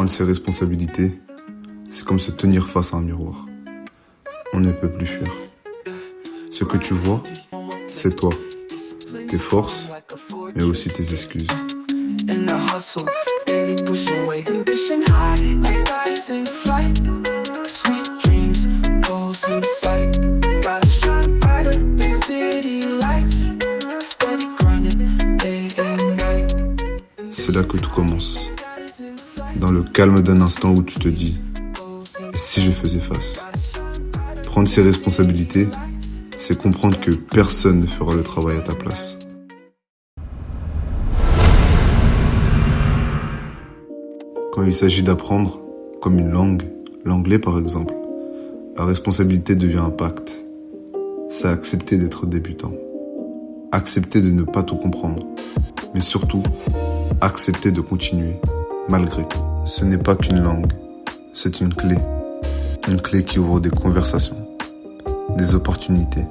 Prendre ses responsabilités, c'est comme se tenir face à un miroir. On ne peut plus fuir. Ce que tu vois, c'est toi, tes forces, mais aussi tes excuses. In the hustle, daily pushing weight, ambition high, like skies in flight, sweet dreams, goals in sight, gotta shine brighter than city lights, steady grinding, day and night. C'est là que tout commence. Dans le calme d'un instant où tu te dis, et si je faisais face? Prendre ses responsabilités, c'est comprendre que personne ne fera le travail à ta place. Quand il s'agit d'apprendre, comme une langue, l'anglais par exemple, la responsabilité devient un pacte. C'est accepter d'être débutant. Accepter de ne pas tout comprendre. Mais surtout, accepter de continuer, malgré tout. Ce n'est pas qu'une langue, c'est une clé. Une clé qui ouvre des conversations, des opportunités,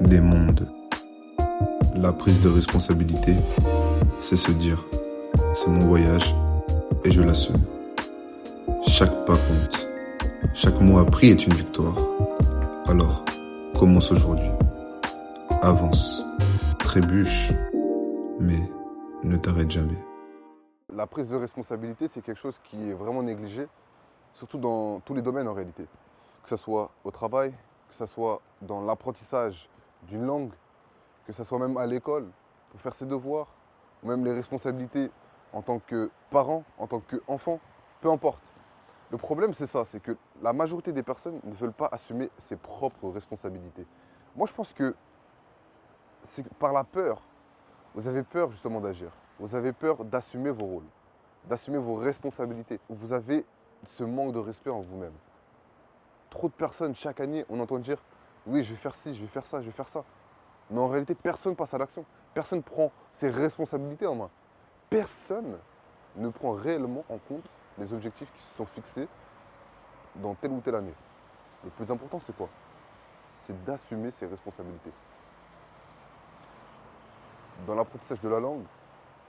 des mondes. La prise de responsabilité, c'est se dire, c'est mon voyage et je l'assume. Chaque pas compte. Chaque mot appris est une victoire. Alors, commence aujourd'hui. Avance, trébuche, mais ne t'arrête jamais. La prise de responsabilité, c'est quelque chose qui est vraiment négligé, surtout dans tous les domaines en réalité. Que ce soit au travail, que ce soit dans l'apprentissage d'une langue, que ce soit même à l'école, pour faire ses devoirs, ou même les responsabilités en tant que parent, en tant qu'enfant, peu importe. Le problème, c'est ça, c'est que la majorité des personnes ne veulent pas assumer ses propres responsabilités. Moi, je pense que c'est par la peur. Vous avez peur justement d'agir. Vous avez peur d'assumer vos rôles, d'assumer vos responsabilités. Vous avez ce manque de respect en vous-même. Trop de personnes, chaque année, on entend dire « Oui, je vais faire ci, je vais faire ça, je vais faire ça ». Mais en réalité, personne passe à l'action. Personne prend ses responsabilités en main. Personne ne prend réellement en compte les objectifs qui se sont fixés dans telle ou telle année. Le plus important, c'est quoi? C'est d'assumer ses responsabilités. Dans l'apprentissage de la langue,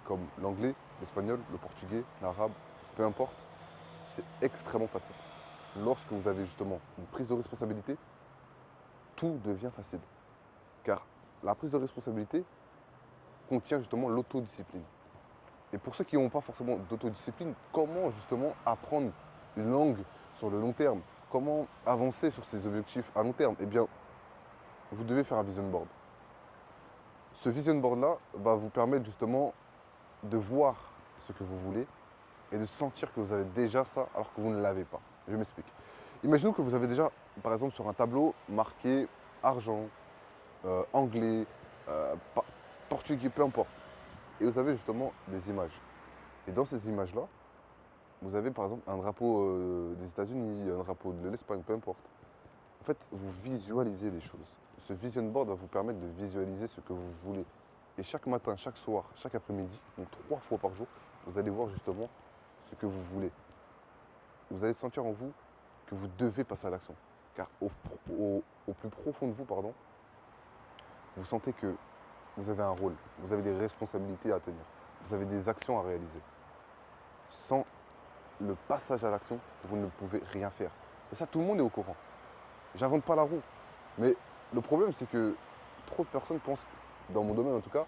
comme l'anglais, l'espagnol, le portugais, l'arabe, peu importe, c'est extrêmement facile. Lorsque vous avez justement une prise de responsabilité, tout devient facile. Car la prise de responsabilité contient justement l'autodiscipline. Et pour ceux qui n'ont pas forcément d'autodiscipline, comment justement apprendre une langue sur le long terme? Comment avancer sur ses objectifs à long terme? Eh bien, vous devez faire un vision board. Ce vision board-là va vous permettre justement de voir ce que vous voulez et de sentir que vous avez déjà ça alors que vous ne l'avez pas. Je m'explique. Imaginons que vous avez déjà, par exemple, sur un tableau marqué argent, anglais, portugais, peu importe. Et vous avez justement des images. Et dans ces images-là, vous avez par exemple un drapeau des États-Unis, un drapeau de l'Espagne, peu importe. En fait, vous visualisez les choses. Ce vision board va vous permettre de visualiser ce que vous voulez. Et chaque matin, chaque soir, chaque après-midi, donc 3 fois par jour, vous allez voir justement ce que vous voulez. Vous allez sentir en vous que vous devez passer à l'action. Car au plus profond de vous, pardon, vous sentez que vous avez un rôle, vous avez des responsabilités à tenir, vous avez des actions à réaliser. Sans le passage à l'action, vous ne pouvez rien faire. Et ça, tout le monde est au courant. J'invente pas la roue. Mais le problème, c'est que trop de personnes pensent, dans mon domaine en tout cas,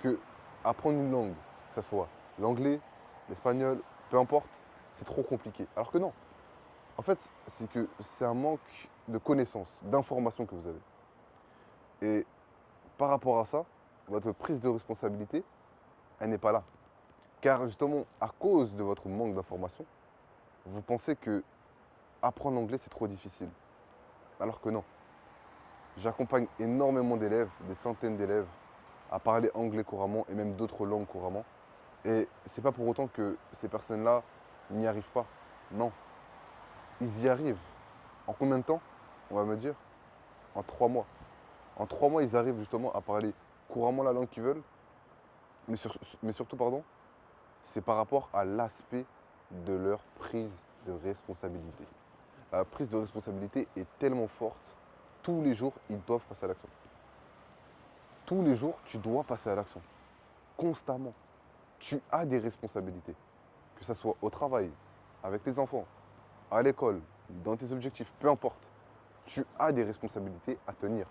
que apprendre une langue, que ce soit l'anglais, l'espagnol, peu importe, c'est trop compliqué. Alors que non. En fait, c'est que c'est un manque de connaissances, d'informations que vous avez. Et par rapport à ça, votre prise de responsabilité, elle n'est pas là. Car justement, à cause de votre manque d'informations, vous pensez que apprendre l'anglais, c'est trop difficile. Alors que non. J'accompagne énormément d'élèves, des centaines d'élèves, à parler anglais couramment et même d'autres langues couramment. Et c'est pas pour autant que ces personnes-là n'y arrivent pas. Non. Ils y arrivent. En combien de temps? On va me dire. En 3 mois. En 3 mois, ils arrivent justement à parler couramment la langue qu'ils veulent. Mais surtout, pardon, c'est par rapport à l'aspect de leur prise de responsabilité. La prise de responsabilité est tellement forte, tous les jours, ils doivent passer à l'action. Tous les jours, tu dois passer à l'action. Constamment. Tu as des responsabilités. Que ce soit au travail, avec tes enfants, à l'école, dans tes objectifs, peu importe, tu as des responsabilités à tenir.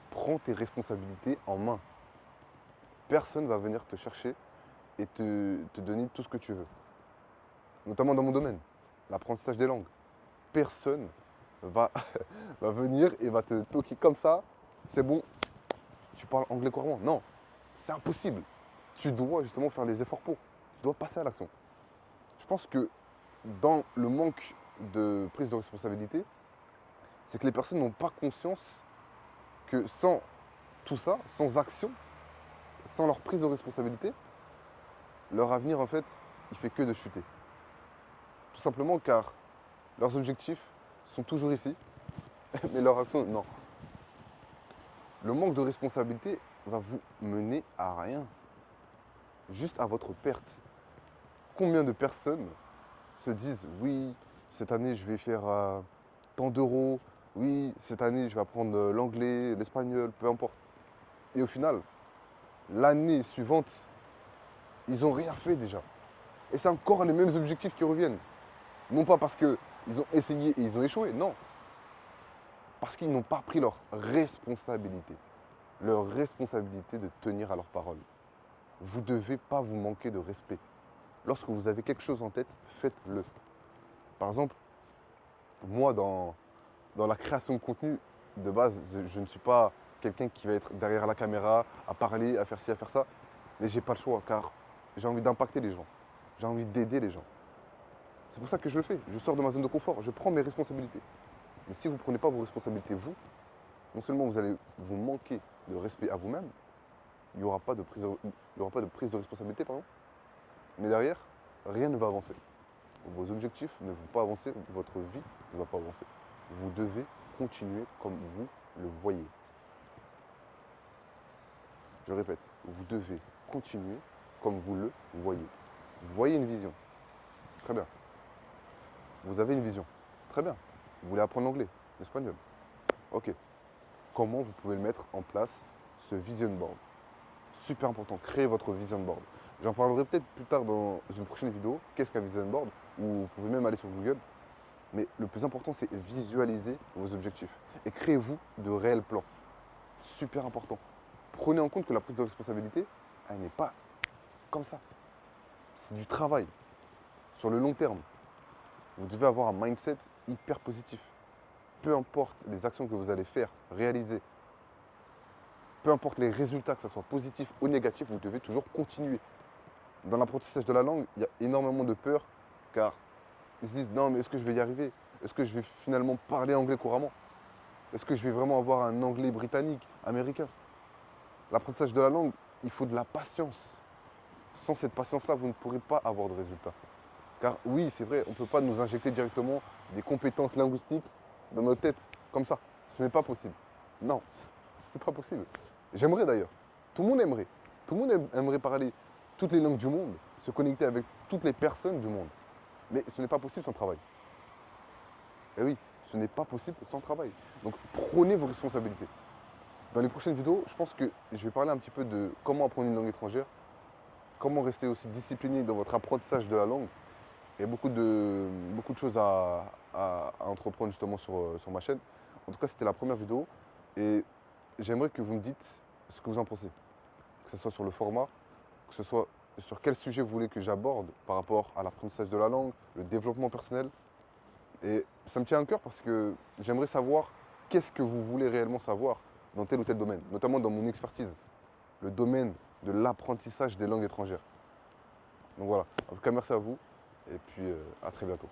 Prends tes responsabilités en main. Personne ne va venir te chercher et te donner tout ce que tu veux. Notamment dans mon domaine, l'apprentissage des langues. Personne va, va venir et va te toquer comme ça. C'est bon, tu parles anglais couramment. Non, c'est impossible. Tu dois justement faire les efforts pour. Tu dois passer à l'action. Je pense que dans le manque de prise de responsabilité, c'est que les personnes n'ont pas conscience que sans tout ça, sans action, sans leur prise de responsabilité, leur avenir, en fait, il fait que de chuter. Tout simplement car leurs objectifs sont toujours ici, mais leur action, non. Le manque de responsabilité va vous mener à rien, juste à votre perte. Combien de personnes se disent, oui, cette année, je vais faire tant d'euros, oui, cette année, je vais apprendre l'anglais, l'espagnol, peu importe. Et au final, l'année suivante, ils n'ont rien fait déjà. Et c'est encore les mêmes objectifs qui reviennent. Non pas parce qu'ils ont essayé et ils ont échoué, non. Parce qu'ils n'ont pas pris leur responsabilité. Leur responsabilité de tenir à leur parole. Vous ne devez pas vous manquer de respect. Lorsque vous avez quelque chose en tête, faites-le. Par exemple, moi, dans la création de contenu, de base, je ne suis pas quelqu'un qui va être derrière la caméra, à parler, à faire ci, à faire ça. Mais j'ai pas le choix, car j'ai envie d'impacter les gens. J'ai envie d'aider les gens. C'est pour ça que je le fais. Je sors de ma zone de confort, je prends mes responsabilités. Mais si vous ne prenez pas vos responsabilités, vous, non seulement vous allez vous manquer de respect à vous-même, il n'y aura pas de prise de responsabilité, pardon, mais derrière, rien ne va avancer. Vos objectifs ne vont pas avancer, votre vie ne va pas avancer. Vous devez continuer comme vous le voyez. Je répète, vous devez continuer comme vous le voyez. Vous voyez une vision. Très bien. Vous avez une vision. Très bien. Vous voulez apprendre l'anglais, l'espagnol. Ok. Comment vous pouvez le mettre en place, ce vision board? Super important, créez votre vision board. J'en parlerai peut-être plus tard dans une prochaine vidéo. Qu'est-ce qu'un vision board? Ou vous pouvez même aller sur Google. Mais le plus important, c'est visualiser vos objectifs. Et créez-vous de réels plans. Super important. Prenez en compte que la prise de responsabilité, elle n'est pas comme ça. C'est du travail. Sur le long terme, vous devez avoir un mindset hyper positif. Peu importe les actions que vous allez faire, réaliser, peu importe les résultats, que ce soit positif ou négatif, vous devez toujours continuer. Dans l'apprentissage de la langue, il y a énormément de peur, car ils se disent non, mais est-ce que je vais y arriver? Est-ce que je vais finalement parler anglais couramment? Est-ce que je vais vraiment avoir un anglais britannique, américain? L'apprentissage de la langue, il faut de la patience. Sans cette patience-là, vous ne pourrez pas avoir de résultats. Car oui, c'est vrai, on ne peut pas nous injecter directement des compétences linguistiques dans notre tête, comme ça. Ce n'est pas possible. Non, c'est pas possible. J'aimerais d'ailleurs. Tout le monde aimerait. Tout le monde aimerait parler toutes les langues du monde, se connecter avec toutes les personnes du monde. Mais ce n'est pas possible sans travail. Et oui, ce n'est pas possible sans travail. Donc prenez vos responsabilités. Dans les prochaines vidéos, je pense que je vais parler un petit peu de comment apprendre une langue étrangère, comment rester aussi discipliné dans votre apprentissage de la langue. Il y a beaucoup de choses à entreprendre justement sur ma chaîne. En tout cas, c'était la première vidéo et j'aimerais que vous me dites ce que vous en pensez. Que ce soit sur le format, que ce soit sur quel sujet vous voulez que j'aborde par rapport à l'apprentissage de la langue, le développement personnel. Et ça me tient à cœur parce que j'aimerais savoir qu'est-ce que vous voulez réellement savoir dans tel ou tel domaine, notamment dans mon expertise, le domaine de l'apprentissage des langues étrangères. Donc voilà, en tout cas merci à vous et puis à très bientôt.